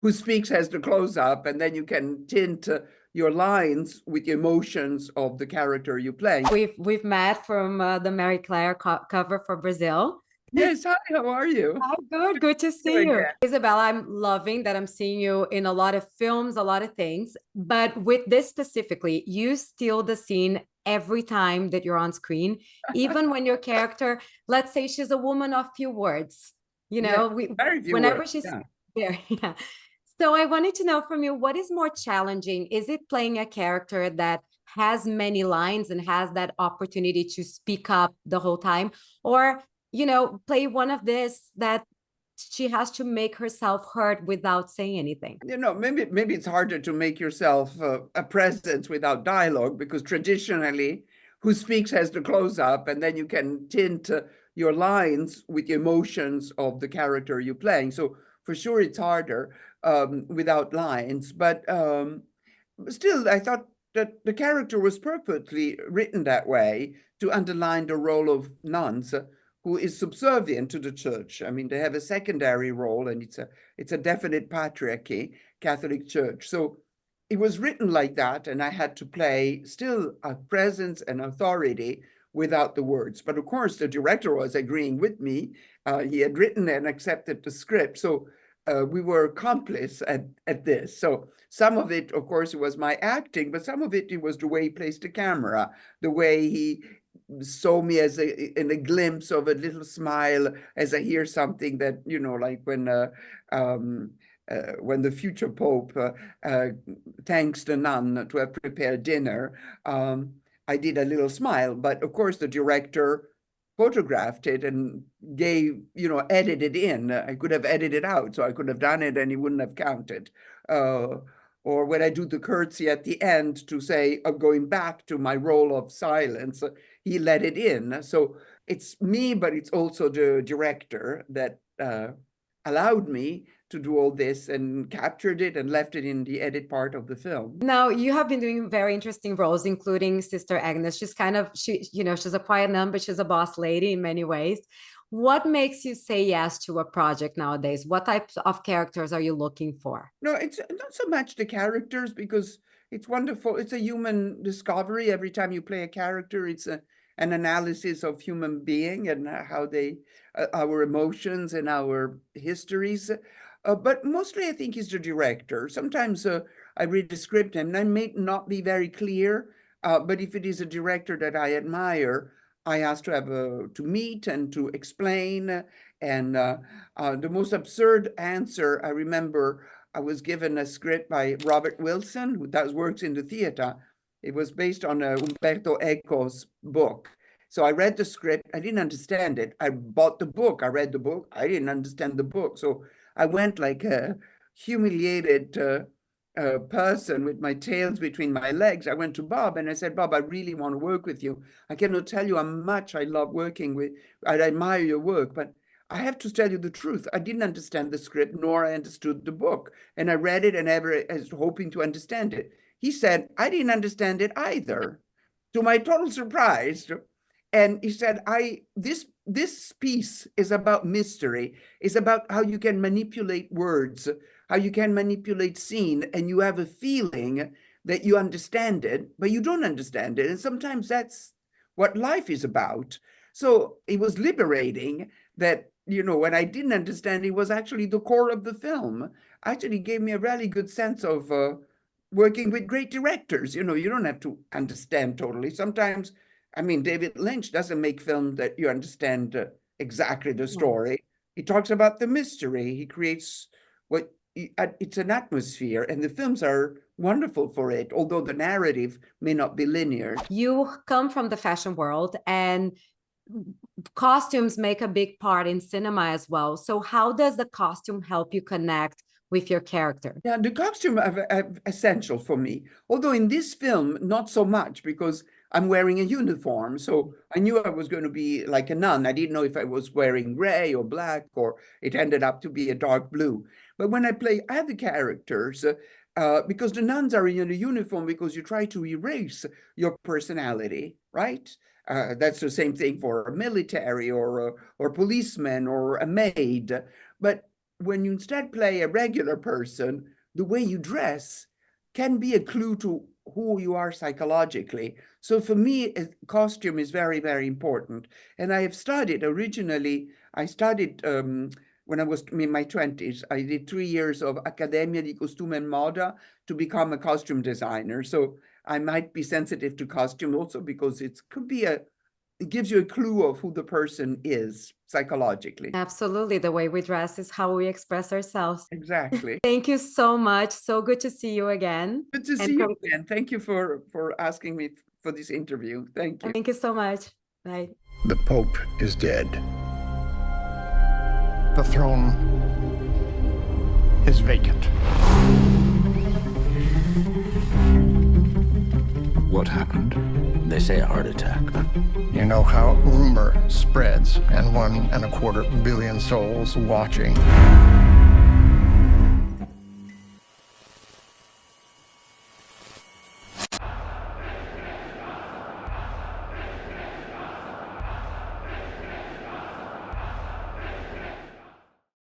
who speaks has the close up, and then you can tint your lines with the emotions of the character you play. We've met from the Mary Claire cover for Brazil. Yes, hi, how are you? Hi, good to see you. Isabella, I'm loving that I'm seeing you in a lot of films, a lot of things, but with this specifically, you steal the scene every time that you're on screen, even when your character, let's say she's a woman of few words, you know, very few whenever words, she's there. Yeah. So I wanted to know from you, what is more challenging? Is it playing a character that has many lines and has that opportunity to speak up the whole time, or play one of this that she has to make herself heard without saying anything? Maybe it's harder to make yourself a presence without dialogue, because traditionally who speaks has the close up, and then you can tint your lines with the emotions of the character you're playing. So for sure it's harder without lines, but still I thought that the character was purposely written that way to underline the role of nuns, who is subservient to the church. I mean, they have a secondary role, and it's a definite patriarchy, Catholic Church. So it was written like that, and I had to play still a presence and authority without the words. But of course, the director was agreeing with me. He had written and accepted the script. So we were accomplices at this. So some of it, of course, it was my acting, but some of it was the way he placed the camera, the way he saw me as in a glimpse of a little smile as I hear something that, like when the future Pope thanks the nun to have prepared dinner, I did a little smile. But of course, the director photographed it and edited in. I could have edited out, so I could have done it and he wouldn't have counted. Or when I do the curtsy at the end to say, I'm going back to my role of silence, he let it in. So it's me, but it's also the director that allowed me to do all this and captured it and left it in the edit part of the film. Now, you have been doing very interesting roles, including Sister Agnes. She's she's a quiet nun, but she's a boss lady in many ways. What makes you say yes to a project nowadays? What types of characters are you looking for? No, it's not so much the characters, because it's wonderful. It's a human discovery. Every time you play a character, it's an analysis of human being and how they, our emotions and our histories. But mostly I think it's the director. Sometimes I read the script and I may not be very clear, but if it is a director that I admire, I ask to have to meet and to explain. And the most absurd answer, I remember, I was given a script by Robert Wilson, who works in the theater. It was based on Umberto Eco's book. So I read the script. I didn't understand it. I bought the book. I read the book. I didn't understand the book. So I went like a humiliated person with my tails between my legs. I went to Bob and I said, Bob, I really want to work with you. I cannot tell you how much I love working with, I admire your work, but I have to tell you the truth. I didn't understand the script, nor I understood the book. And I read it and I was hoping to understand it. He said, I didn't understand it either, to my total surprise. And he said, this piece is about mystery. It's about how you can manipulate words, how you can manipulate scene, and you have a feeling that you understand it, but you don't understand it. And sometimes that's what life is about. So it was liberating that, when I didn't understand, it was actually the core of the film. Actually gave me a really good sense of working with great directors. You don't have to understand totally. Sometimes, I mean, David Lynch doesn't make films that you understand exactly the story. He talks about the mystery. He creates it's an atmosphere, and the films are wonderful for it, although the narrative may not be linear. You come from the fashion world, and costumes make a big part in cinema as well. So how does the costume help you connect with your character? Yeah, the costume are essential for me. Although in this film, not so much, because I'm wearing a uniform. So I knew I was going to be like a nun. I didn't know if I was wearing gray or black, or it ended up to be a dark blue. But when I play other characters, because the nuns are in a uniform, because you try to erase your personality, right? That's the same thing for a military or policeman or a maid. But when you instead play a regular person, the way you dress can be a clue to who you are psychologically. So for me, costume is very, very important. And I have studied originally, I studied when I was in my 20s, I did 3 years of Accademia di Costume e Moda to become a costume designer. So I might be sensitive to costume also because it gives you a clue of who the person is psychologically. Absolutely. The way we dress is how we express ourselves. Exactly. Thank you so much. So good to see you again. Good to see you again. Thank you for asking me for this interview. Thank you. Thank you so much. Bye. The Pope is dead. The throne is vacant. What happened? They say a heart attack. You know how rumor spreads, and 1.25 billion souls watching.